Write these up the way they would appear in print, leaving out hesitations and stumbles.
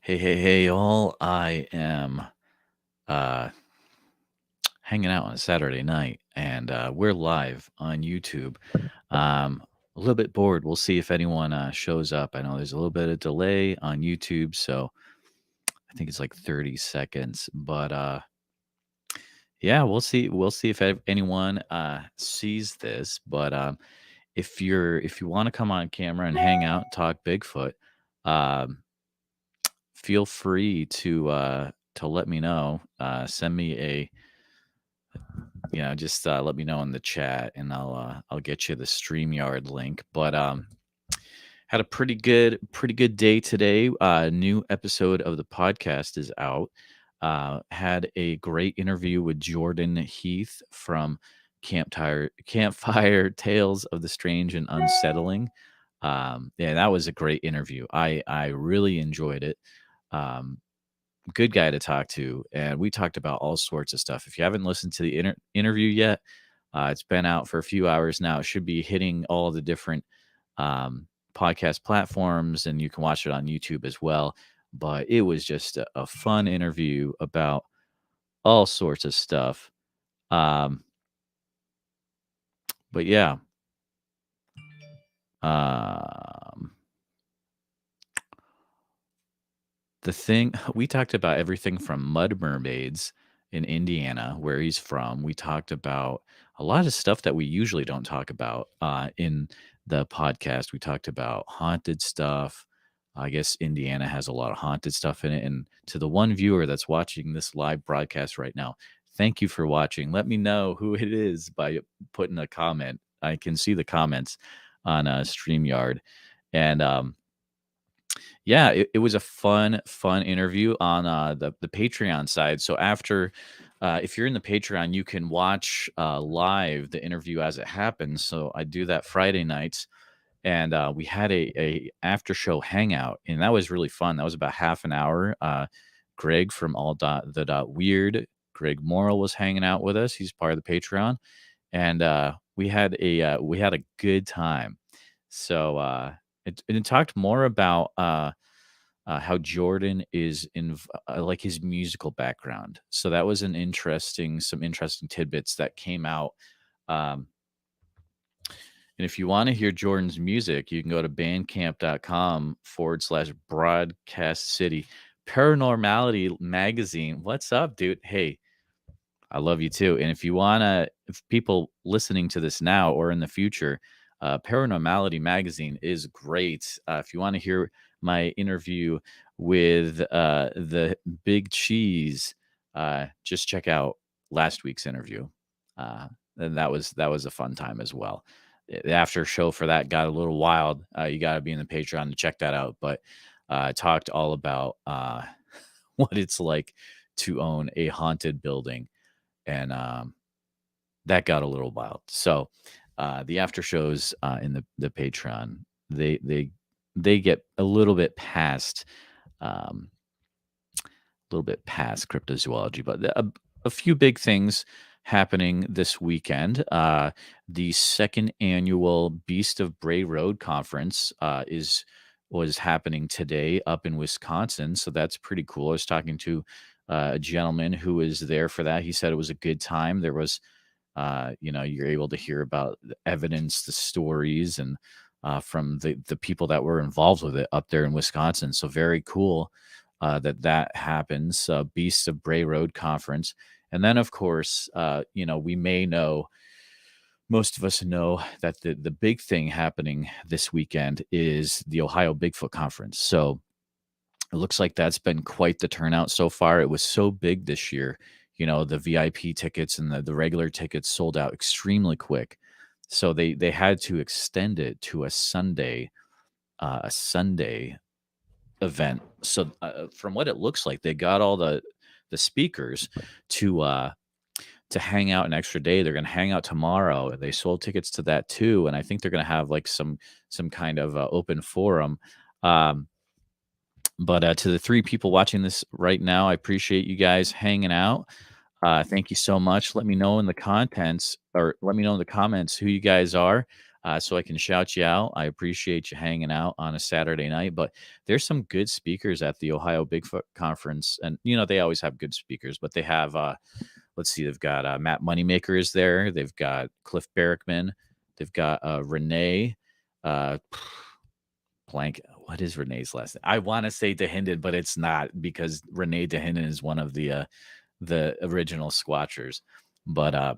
Hey, all. I am uh, hanging out on a Saturday night, and we're live on YouTube. A little bit bored. We'll see if anyone shows up. I know there's a little bit of delay on YouTube, so I think it's like 30 seconds. But yeah, we'll see. We'll see if anyone sees this. But if you want to come on camera and hang out, talk Bigfoot, um, feel free to let me know. Send me just let me know in the chat, and I'll get you the StreamYard link. But had a pretty good day today. New episode of the podcast is out. Had a great interview with Jordan Heath from Campfire Tales of the Strange and Unsettling. Yeah, that was a great interview. I really enjoyed it. Um, Good guy to talk to, and we talked about all sorts of stuff. If you haven't listened to the interview yet, it's been out for a few hours now. It should be hitting all the different podcast platforms, and you can watch it on YouTube as well. But it was just a fun interview about all sorts of stuff. Um, but yeah, um, the thing we talked about everything from mud mermaids in Indiana, where he's from. We talked about a lot of stuff that we usually don't talk about in the podcast. We talked about haunted stuff. I guess Indiana has a lot of haunted stuff in it. And to the one viewer that's watching this live broadcast right now, thank you for watching. Let me know who it is by putting a comment. I can see the comments on StreamYard. And yeah, it was a fun interview on the Patreon side. So after, if you're in the Patreon, you can watch live the interview as it happens. So I do that Friday nights, and we had a after show hangout, and that was really fun. That was about half an hour. Greg from all dot the dot weird, Greg Morrill was hanging out with us. He's part of the Patreon, and we had a good time. So it talked more about how Jordan is in like his musical background. So that was some interesting tidbits that came out. Um, and if you want to hear Jordan's music, you can go to bandcamp.com/broadcast city. Paranormality Magazine. What's up, dude? Hey, I love you too. And if people listening to this now or in the future, Paranormality Magazine is great. If you want to hear my interview with the Big Cheese, just check out last week's interview. And that was a fun time as well. The after show for that got a little wild. You got to be in the Patreon to check that out. But I talked all about what it's like to own a haunted building, and that got a little wild. So the after shows in the Patreon, they get um, a little bit past cryptozoology, but a few big things happening this weekend. The second annual Beast of Bray Road conference was happening today up in Wisconsin, so that's pretty cool. I was talking to a gentleman who was there for that. He said it was a good time. There was, you're able to hear about the evidence, the stories, and from the people that were involved with it up there in Wisconsin. So very cool that happens. Beasts of Bray Road conference, and then of course, we may know. Most of us know that the big thing happening this weekend is the Ohio Bigfoot Conference. So it looks like that's been quite the turnout so far. It was so big this year. The VIP tickets and the regular tickets sold out extremely quick. So they had to extend it to a Sunday event. So from what it looks like, they got all the speakers to hang out an extra day. They're going to hang out tomorrow. They sold tickets to that too, and I think they're going to have like some kind of open forum. Um, but to the three people watching this right now, I appreciate you guys hanging out. Thank you so much. Let me know in the comments who you guys are. so I can shout you out. I appreciate you hanging out on a Saturday night. But there's some good speakers at the Ohio Bigfoot Conference, and they always have good speakers, but they have let's see, they've got Matt Moneymaker is there. They've got Cliff Barrickman. They've got Renee. Uh, blank. What is Renee's last name? I want to say DeHinden, but it's not, because Renee DeHinden is one of the original Squatchers. But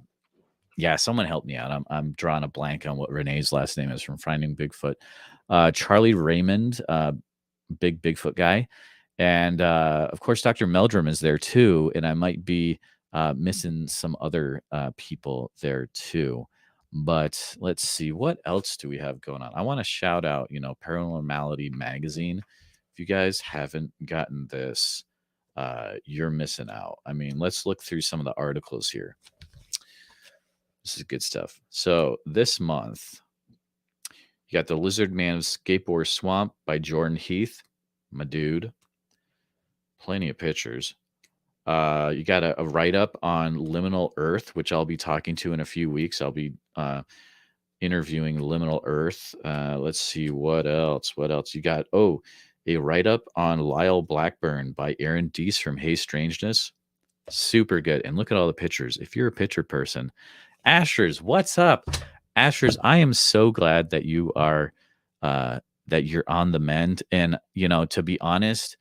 yeah, someone help me out. I'm drawing a blank on what Renee's last name is from Finding Bigfoot. Charlie Raymond, big Bigfoot guy. And of course, Dr. Meldrum is there too. And I might be missing some other people there too. But let's see, what else do we have going on? I want to shout out, Paranormality Magazine. If you guys haven't gotten this, you're missing out. I mean, let's look through some of the articles here. This is good stuff. So this month, you got The Lizard Man of Skateboard Swamp by Jordan Heath, my dude. Plenty of pictures. You got a write-up on Liminal Earth, which I'll be talking to in a few weeks. I'll be interviewing Liminal Earth. Let's see, what else? You got, a write-up on Lyle Blackburn by Aaron Deese from Hey Strangeness. Super good. And look at all the pictures. If you're a picture person, Ashers, what's up? Ashers, I am so glad that you are that you're on the mend. And to be honest,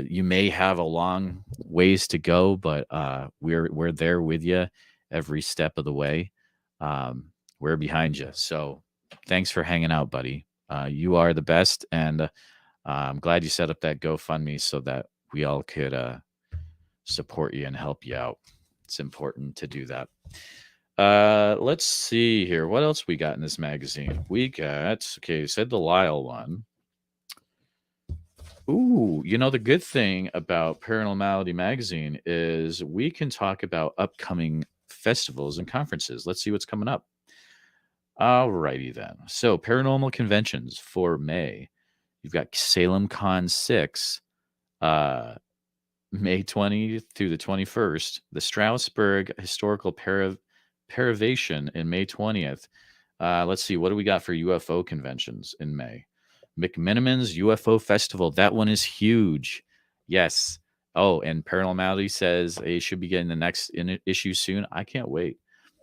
you may have a long ways to go, but we're there with you every step of the way. We're behind you. So thanks for hanging out, buddy. You are the best, and I'm glad you set up that GoFundMe so that we all could support you and help you out. It's important to do that. Let's see here. What else we got in this magazine? We got, okay, said the Lyle one. Ooh, the good thing about Paranormality Magazine is we can talk about upcoming festivals and conferences. Let's see what's coming up. Alrighty then. So paranormal conventions for May. You've got Salem Con 6, May 20th through the 21st. The Strasbourg Historical Paravation in May 20th. Let's see, what do we got for UFO conventions in May? McMiniman's UFO Festival. That one is huge. Yes. Oh, and Paranormality says they should be getting the next issue soon. I can't wait.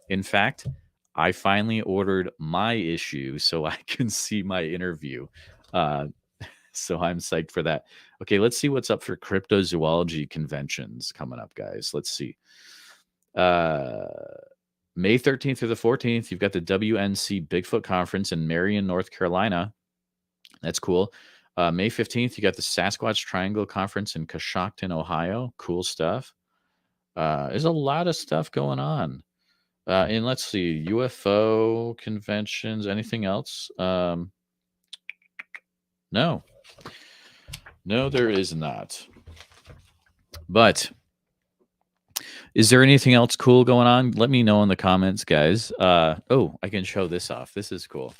In fact, I finally ordered my issue so I can see my interview. So I'm psyched for that. Okay, let's see what's up for Cryptozoology Conventions coming up, guys. Let's see. May 13th through the 14th, you've got the WNC Bigfoot Conference in Marion, North Carolina. That's cool. May 15th, you got the Sasquatch Triangle Conference in Coshocton, Ohio. Cool stuff. There's a lot of stuff going on. And let's see, UFO conventions, anything else? No, there is not. But is there anything else cool going on? Let me know in the comments, guys. I can show this off. This is cool.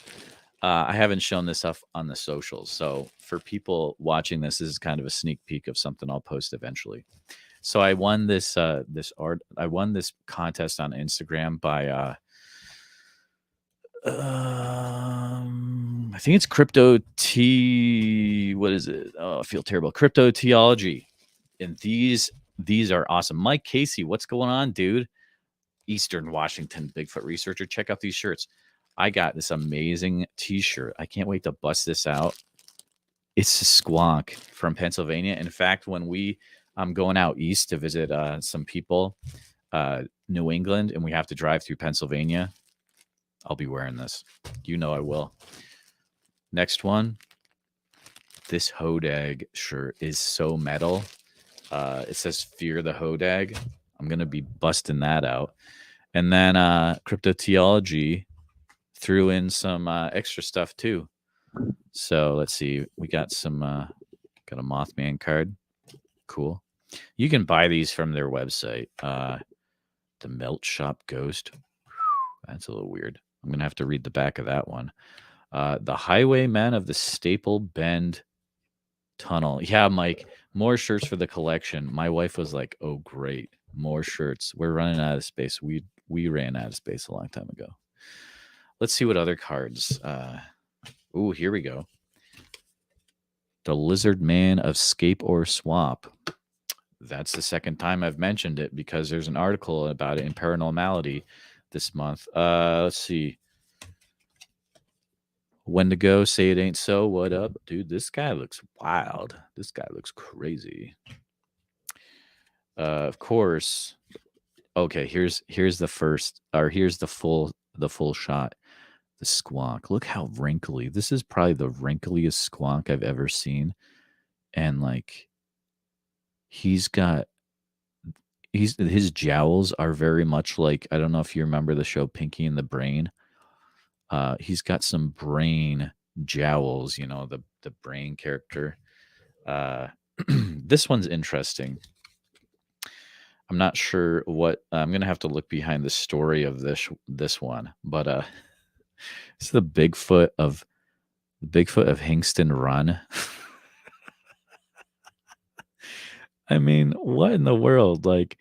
I haven't shown this off on the socials. So for people watching this is kind of a sneak peek of something I'll post eventually. So I won this I won this contest on Instagram by I think it's What is it? Oh, I feel terrible. Cryptozoology. And these are awesome. Mike Casey, what's going on, dude? Eastern Washington Bigfoot researcher. Check out these shirts. I got this amazing t-shirt. I can't wait to bust this out. It's a Squonk from Pennsylvania. In fact, when I'm going out east to visit some people, New England, and we have to drive through Pennsylvania, I'll be wearing this. I will. Next one. This Hodag shirt is so metal. It says Fear the Hodag. I'm going to be busting that out. And then Cryptozoology threw in some extra stuff too. So let's see. We got got a Mothman card. Cool. You can buy these from their website. The Melt Shop Ghost. That's a little weird. I'm going to have to read the back of that one. The Highwaymen of the Staple Bend Tunnel. Yeah, Mike, more shirts for the collection. My wife was like, oh, great. More shirts. We're running out of space. We ran out of space a long time ago. let's see what other cards. Ooh, here we go. The Lizard Man of Scape or Swap. That's the second time I've mentioned it because there's an article about it in Paranormality this month. Let's see. Wendigo, say it ain't so. What up, dude? This guy looks wild. This guy looks crazy. Of course. Okay, here's the first, or here's the full shot. The squonk. Look how wrinkly. This is probably the wrinkliest squonk I've ever seen. And like he's got his jowls are very much like, I don't know if you remember the show Pinky and the Brain. He's got some brain jowls, you know, the brain character. This one's interesting. I'm not sure what I'm gonna have to look behind the story of this one, but it's the Bigfoot of Hingston Run. I mean, what in the world? Like,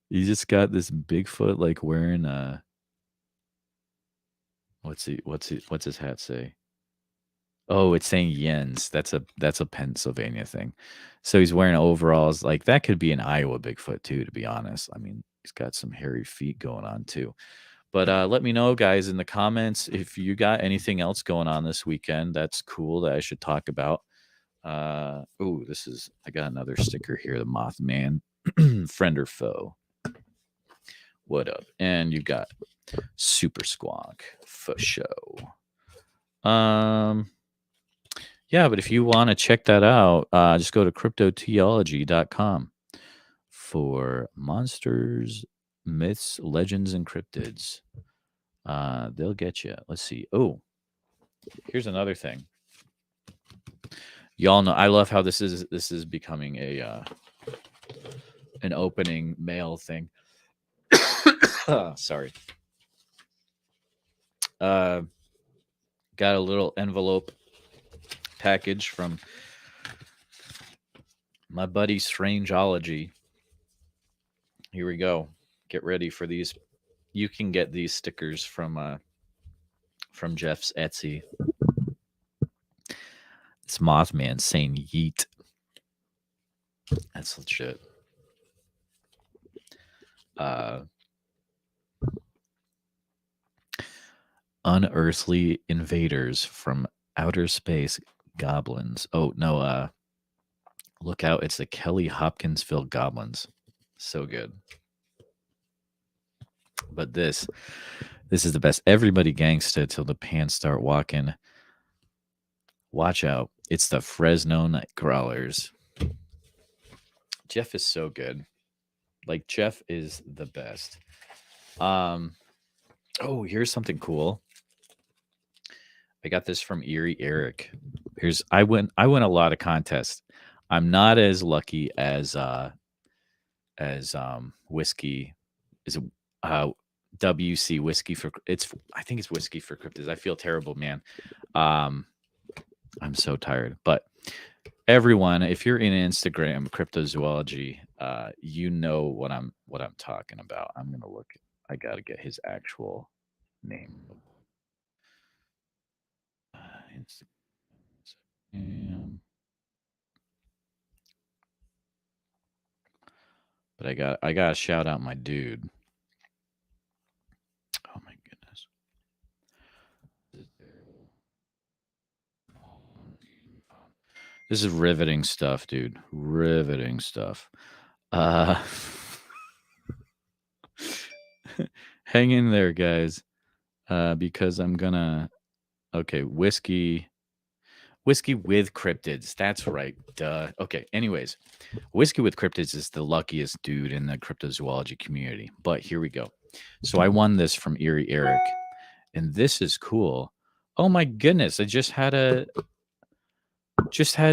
you just got this Bigfoot like wearing a what's his hat say? Oh, it's saying Yens. That's a Pennsylvania thing. So he's wearing overalls. Like that could be an Iowa Bigfoot too, to be honest. I mean, he's got some hairy feet going on too. But let me know, guys, in the comments if you got anything else going on this weekend. That's cool that I should talk about. Oh, I got another sticker here, the Mothman, friend or foe. What up? And you got Super Squonk for show. Yeah, but if you want to check that out, just go to cryptozoology.com for monsters, myths, legends, and cryptids. They'll get you. Let's see. Oh, here's another thing. Y'all know I love how this is becoming a an opening mail thing. Sorry. Got a little envelope package from my buddy Strangeology. Here we go. Get ready for these. You can get these stickers from Jeff's Etsy. It's Mothman saying yeet. That's legit. Unearthly invaders from outer space goblins. Oh no, look out, it's the Kelly Hopkinsville goblins. So good. But this is the best. Everybody gangsta till the pants start walking. Watch out. It's the Fresno Night Crawlers. Jeff is so good. Like Jeff is the best. Oh, here's something cool. I got this from Erie Eric. I win a lot of contests. I'm not as lucky as whiskey is WC whiskey for I think it's whiskey for cryptids. I feel terrible, man. I'm so tired. But everyone, if you're in Instagram cryptozoology, you know what I'm talking about. I'm gonna look. I gotta get his actual name. But I gotta shout out my dude. Oh my goodness. This is riveting stuff, dude. Riveting stuff. Hang in there, guys. Because I'm gonna whiskey with cryptids. That's right. Duh. Okay. Anyways, whiskey with cryptids is the luckiest dude in the cryptozoology community. But here we go. So I won this from Erie Eric, and this is cool. Oh my goodness! I just had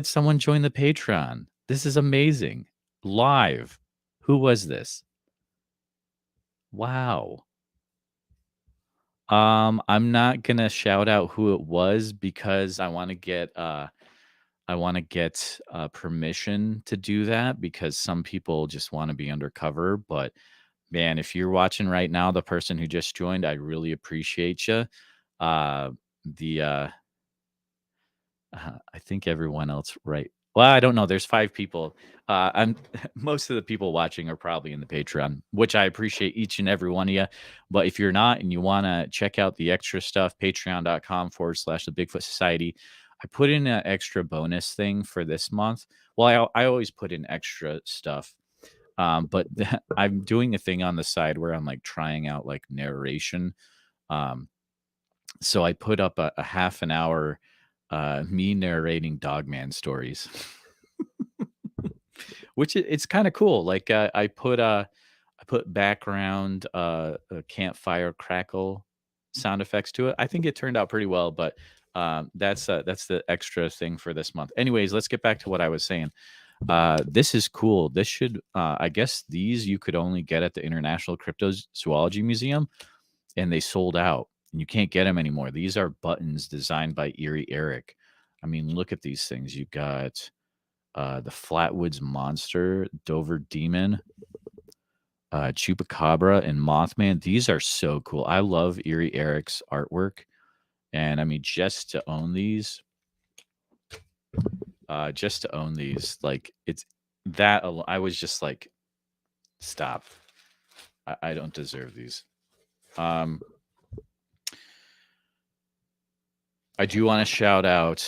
someone join the Patreon. This is amazing. Live. Who was this? Wow. I'm not gonna shout out who it was because I want to get permission to do that because some people just want to be undercover. But man, if you're watching right now, the person who just joined, I really appreciate you. Uh, the I think everyone else, right? Well, I don't know. There's 5 people. I'm most of the people watching are probably in the Patreon, which I appreciate each and every one of you. But if you're not and you want to check out the extra stuff, patreon.com/the Bigfoot Society. I put in an extra bonus thing for this month. Well, I always put in extra stuff. But I'm doing a thing on the side where I'm like trying out like narration. Um, so I put up a half an hour me narrating Dogman stories, which it's kind of cool. Like I put background campfire crackle sound effects to it. I think it turned out pretty well, but that's the extra thing for this month. Anyways, let's get back to what I was saying. This is cool. This should I guess these you could only get at the International Cryptozoology Museum, and they sold out. And you can't get them anymore. These are buttons designed by Erie Eric. I mean, look at these things. You got the Flatwoods Monster, Dover Demon, Chupacabra, and Mothman. These are so cool. I love Erie Eric's artwork. And I mean, just to own these, like it's that I was just like, stop. I don't deserve these. Um, I do want to shout out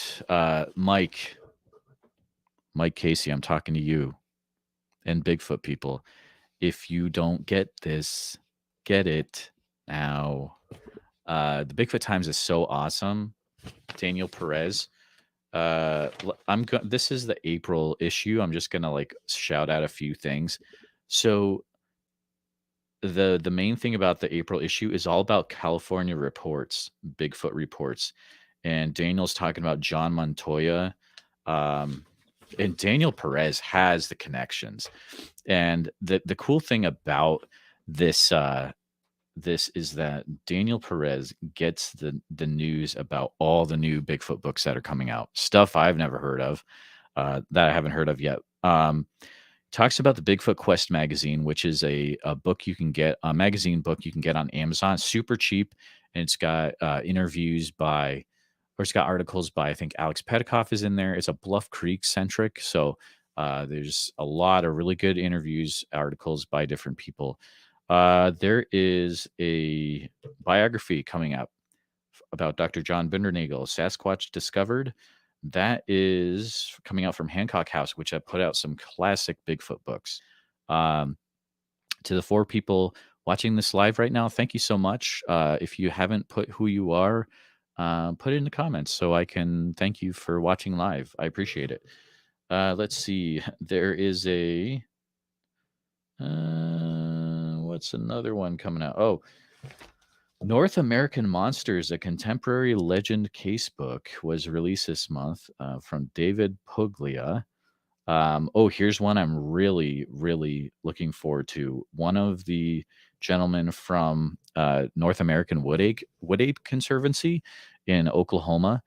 Mike Casey. I'm talking to you and Bigfoot people. If you don't get this, get it now. The Bigfoot Times is so awesome. Daniel Perez. This is the April issue. I'm just gonna like shout out a few things. So the main thing about the April issue is all about California reports, Bigfoot reports, and Daniel's talking about John Montoya, um, and Daniel Perez has the connections. And the cool thing about this this is that Daniel Perez gets the news about all the new Bigfoot books that are coming out, stuff I've never heard of, that I haven't heard of yet. Talks about the Bigfoot Quest magazine, which is a book you can get, a magazine book you can get on Amazon, super cheap, and it's got interviews by, or it's got articles by I think Alex Petikoff is in there. It's a Bluff Creek centric, so there's a lot of really good interviews, articles by different people. There is a biography coming up about Dr. John Bindernagel, Sasquatch Discovered. That is coming out from Hancock House, which have put out some classic Bigfoot books. Um, to the 4 people watching this live right now, thank you so much. If you haven't put who you are, put it in the comments so I can thank you for watching live. I appreciate it. Let's see. There is a what's another one coming out? Oh, North American Monsters, a contemporary legend casebook, was released this month from David Puglia. Oh, here's one I'm really, really looking forward to. One of the gentlemen from North American Wood Ape Conservancy in Oklahoma,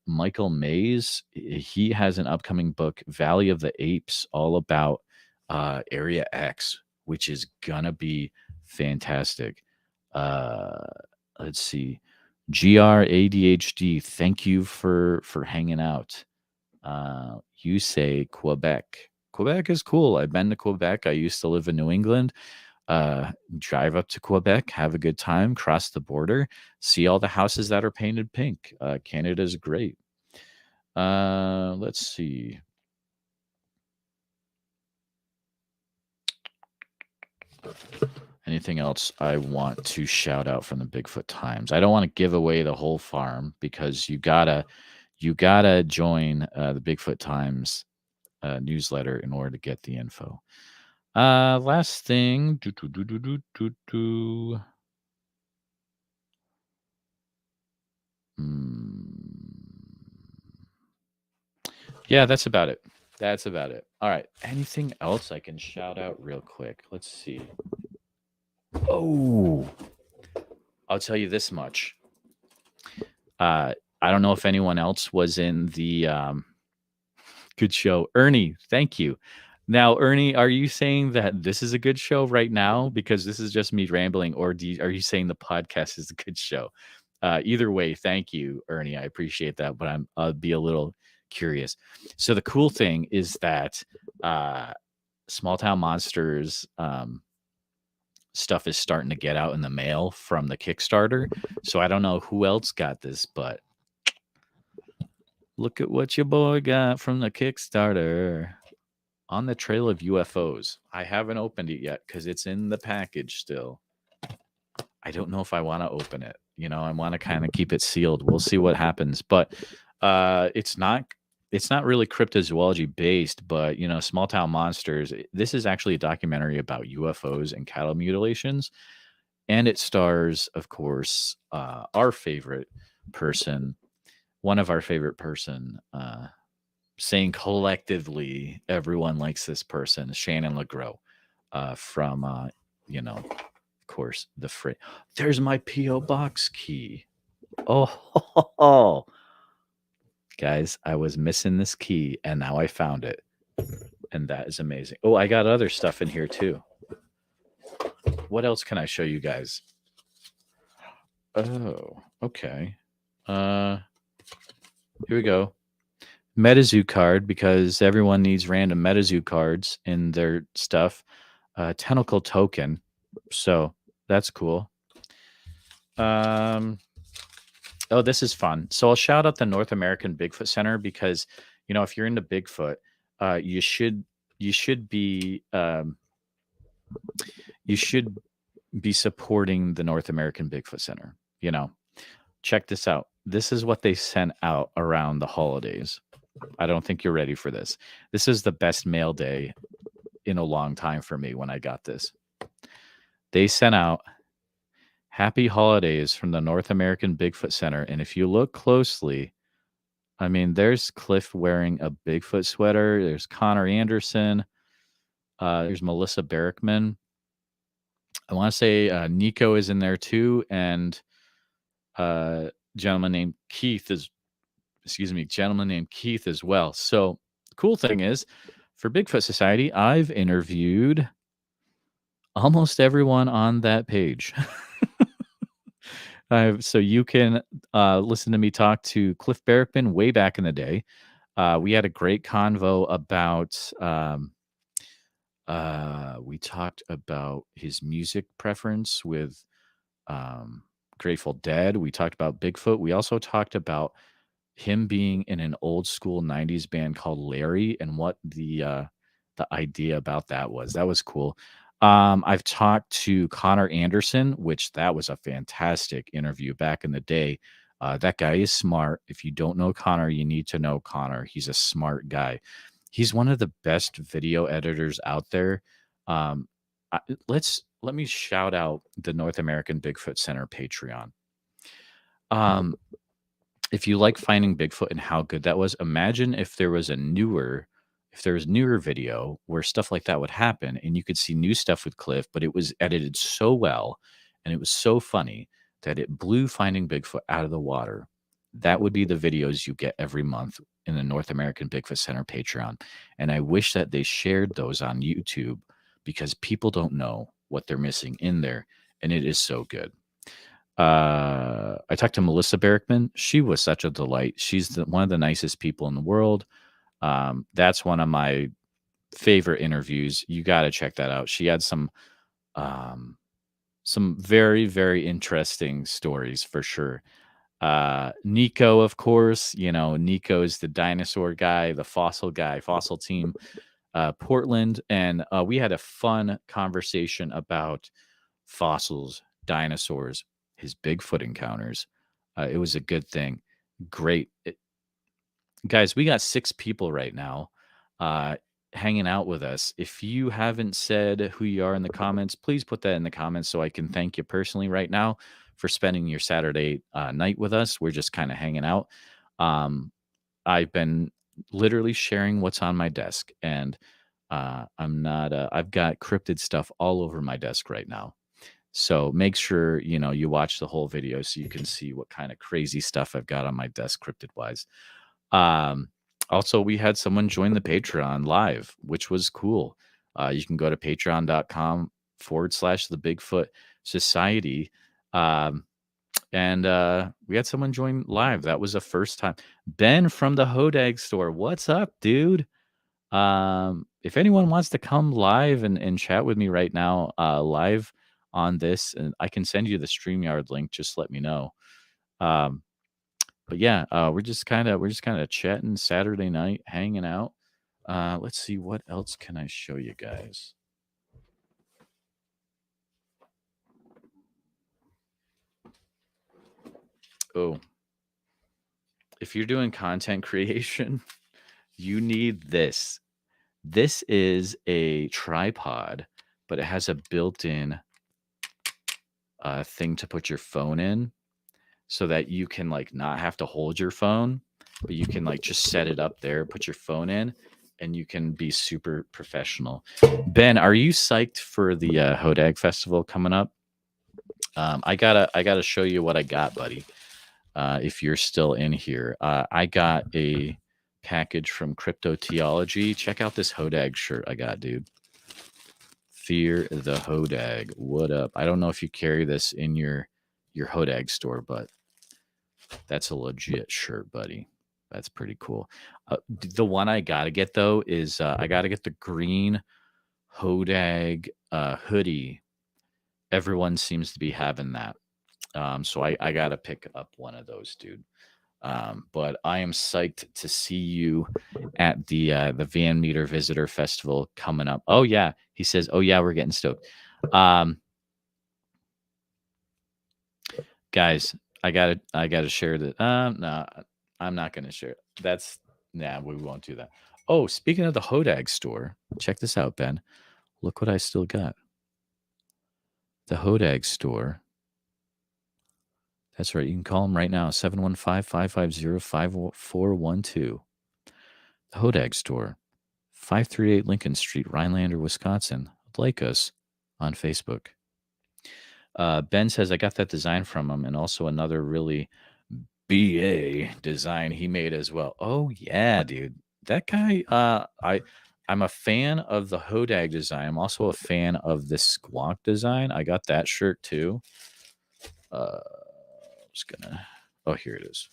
Michael Mays, he has an upcoming book, Valley of the Apes, all about Area X, which is gonna be fantastic. Uh, let's see, GR ADHD. Thank you for hanging out. You say Quebec. Quebec is cool. I've been to Quebec. I used to live in New England. Drive up to Quebec, have a good time, cross the border, see all the houses that are painted pink. Canada's great. Let's see. Anything else I want to shout out from the Bigfoot Times? I don't want to give away the whole farm because you gotta join the Bigfoot Times newsletter in order to get the info. Last thing. Yeah, that's about it. That's about it. All right. Anything else I can shout out real quick? Let's see. Oh, I'll tell you this much. I don't know if anyone else was in the good show. Ernie, thank you. Now, Ernie, are you saying that this is a good show right now because this is just me rambling, or are you saying the podcast is a good show? Either way, thank you, Ernie. I appreciate that, but I'll be a little curious. So the cool thing is that Small Town Monsters stuff is starting to get out in the mail from the Kickstarter. So I don't know who else got this, but look at what your boy got from the Kickstarter. On the Trail of UFOs. I haven't opened it yet because it's in the package still. I don't know if I want to open it. I want to kind of keep it sealed. We'll see what happens. But it's not really cryptozoology based, but Small Town Monsters. This is actually a documentary about UFOs and cattle mutilations. And it stars, of course, our favorite person, one of our favorite person, saying collectively everyone likes this person, Shannon LeGros, from of course, the freight. There's my P.O. box key. Oh, guys, I was missing this key and now I found it. And that is amazing. Oh, I got other stuff in here too. What else can I show you guys? Oh, okay. Here we go. MetaZoo card, because everyone needs random MetaZoo cards in their stuff. Tentacle token. So that's cool. Oh, this is fun. So I'll shout out the North American Bigfoot Center because, if you're into Bigfoot, you should be supporting the North American Bigfoot Center. Check this out. This is what they sent out around the holidays. I don't think you're ready for this. This is the best mail day in a long time for me when I got this. They sent out Happy Holidays from the North American Bigfoot Center. And if you look closely, I mean, there's Cliff wearing a Bigfoot sweater. There's Connor Anderson. There's Melissa Berrickman. I want to say Nico is in there too. And a gentleman named Keith as well. So the cool thing is, for Bigfoot Society, I've interviewed almost everyone on that page. So you can listen to me talk to Cliff Berrickman way back in the day. We had a great convo about we talked about his music preference with Grateful Dead. We talked about Bigfoot. We also talked about him being in an old school 90s band called Larry and what the idea about that was. That was cool. I've talked to Connor Anderson, which that was a fantastic interview back in the day. That guy is smart. If you don't know Connor, you need to know Connor. He's a smart guy. He's one of the best video editors out there. Let me shout out the North American Bigfoot Center Patreon. If you like finding Bigfoot and how good that was, imagine if there was newer video where stuff like that would happen and you could see new stuff with Cliff, but it was edited so well and it was so funny that it blew Finding Bigfoot out of the water. That would be the videos you get every month in the North American Bigfoot Center Patreon. And I wish that they shared those on YouTube because people don't know what they're missing in there. And it is so good. I talked to Melissa Berrickman. She was such a delight. She's one of the nicest people in the world. That's one of my favorite interviews. You got to check that out. She had some very, very interesting stories for sure. Nico, of course, Nico's the dinosaur guy, the fossil guy, fossil team, Portland. And we had a fun conversation about fossils, dinosaurs, his Bigfoot encounters. It was a good thing. Great. Guys, we got 6 people right now hanging out with us. If you haven't said who you are in the comments, please put that in the comments so I can thank you personally right now for spending your Saturday night with us. We're just kind of hanging out. I've been literally sharing what's on my desk, and I've got cryptid stuff all over my desk right now. So make sure, you watch the whole video so you can see what kind of crazy stuff I've got on my desk cryptid wise. Also, we had someone join the Patreon live, which was cool. You can go to patreon.com/the Bigfoot Society. And and we had someone join live. That was the first time. Ben from the Hodag store. What's up, dude? If anyone wants to come live and chat with me right now, live on this, and I can send you the StreamYard link, just let me know. Um, but yeah, we're just kind of chatting Saturday night, hanging out. Let's see, what else can I show you guys? Oh, if you're doing content creation, you need this. This is a tripod, but it has a built-in thing to put your phone in, so that you can like not have to hold your phone, but you can like just set it up there, put your phone in, and you can be super professional. Ben, are you psyched for the Hodag Festival coming up? I gotta show you what I got, buddy. If you're still in here, I got a package from Cryptozoology. Check out this Hodag shirt I got, dude. Fear the Hodag. What up? I don't know if you carry this in your Hodag store, but that's a legit shirt, buddy. That's pretty cool. The one I gotta get though is I gotta get the green Hodag hoodie. Everyone seems to be having that. So I gotta pick up one of those, dude. But I am psyched to see you at the Van Meter Visitor Festival coming up. Oh yeah, he says. Oh yeah, we're getting stoked. Guys, I gotta share that. No, I'm not gonna share it. That's Nah, we won't do that. Oh, speaking of the Hodag store, check this out, Ben. Look what I still got. The Hodag store. That's right. You can call them right now, 715-550-5412. The Hodag store, 538 Lincoln Street, Rhinelander, Wisconsin. Like us on Facebook. Ben says, I got that design from him, and also another really BA design he made as well. Oh yeah, dude. That guy, I'm a fan of the Hodag design. I'm also a fan of the Squonk design. I got that shirt too. Just gonna Oh, here it is.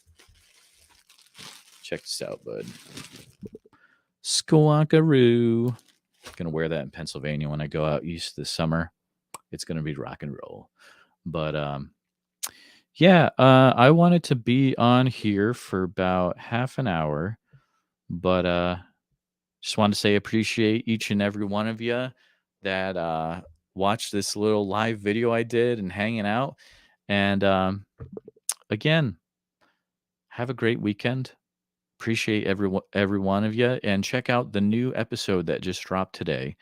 Check this out, bud. Squonkaroo. Gonna wear that in Pennsylvania when I go out east this summer. It's gonna be rock and roll. But yeah, I wanted to be on here for about half an hour, but just wanted to say appreciate each and every one of you that watched this little live video I did and hanging out. And again, have a great weekend. Appreciate every one of you, and check out the new episode that just dropped today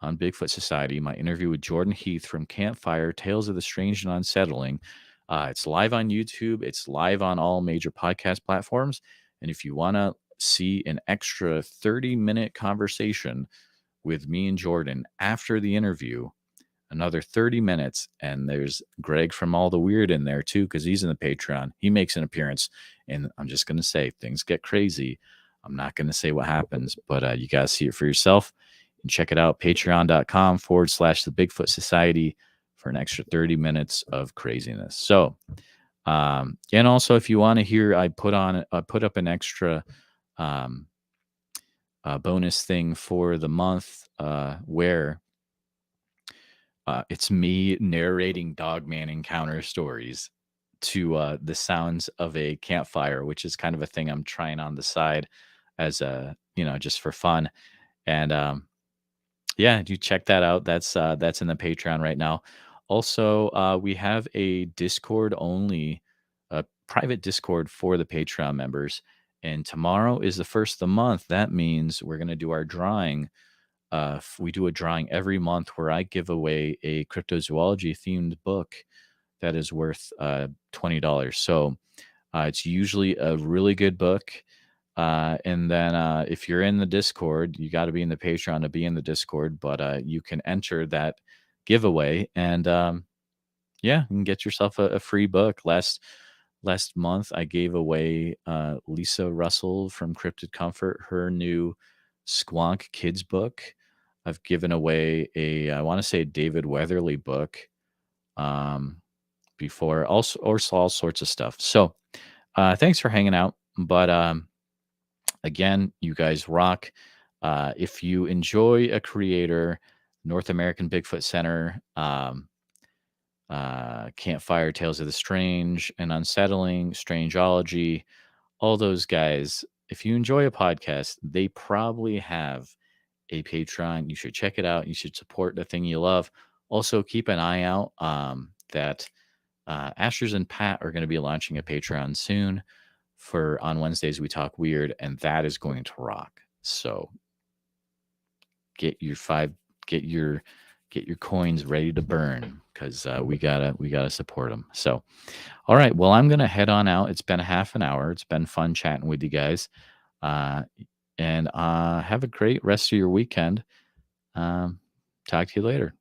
on Bigfoot Society, my interview with Jordan Heath from Campfire Tales of the Strange and Unsettling. It's live on YouTube, it's live on all major podcast platforms. And if you want to see an extra 30-minute conversation with me and Jordan after the interview, another 30 minutes, and there's Greg from All the Weird in there too, because he's in the Patreon. He makes an appearance, and I'm just going to say things get crazy. I'm not going to say what happens, but you guys see it for yourself. And check it out, patreon.com/the Bigfoot Society for an extra 30 minutes of craziness. So, and also if you want to hear, I put up an extra bonus thing for the month where it's me narrating Dogman encounter stories to the sounds of a campfire, which is kind of a thing I'm trying on the side as a, just for fun. And yeah, you check that out. That's in the Patreon right now. Also, we have a Discord only, a private Discord for the Patreon members. And tomorrow is the first of the month. That means we're going to do our drawing. We do a drawing every month where I give away a cryptozoology themed book that is worth $20. So it's usually a really good book. And then if you're in the Discord, you got to be in the Patreon to be in the Discord, but you can enter that giveaway, and yeah, you can get yourself a free book. Last month, I gave away Lisa Russell from Cryptid Comfort, her new Squonk Kids book. I've given away I want to say David Weatherly book. before, also or all sorts of stuff. So, thanks for hanging out. But again, you guys rock. If you enjoy a creator, North American Bigfoot Center, Campfire Tales of the Strange and Unsettling, Strangeology, all those guys, if you enjoy a podcast, they probably have a Patreon. You should check it out. You should support the thing you love. Also, keep an eye out that Ashers and Pat are going to be launching a Patreon soon for on Wednesdays we talk weird, and that is going to rock. So get your five, get your coins ready to burn because we gotta support them. So, all right, well, I'm gonna head on out. It's been a half an hour. It's been fun chatting with you guys, uh, and have a great rest of your weekend. Talk to you later.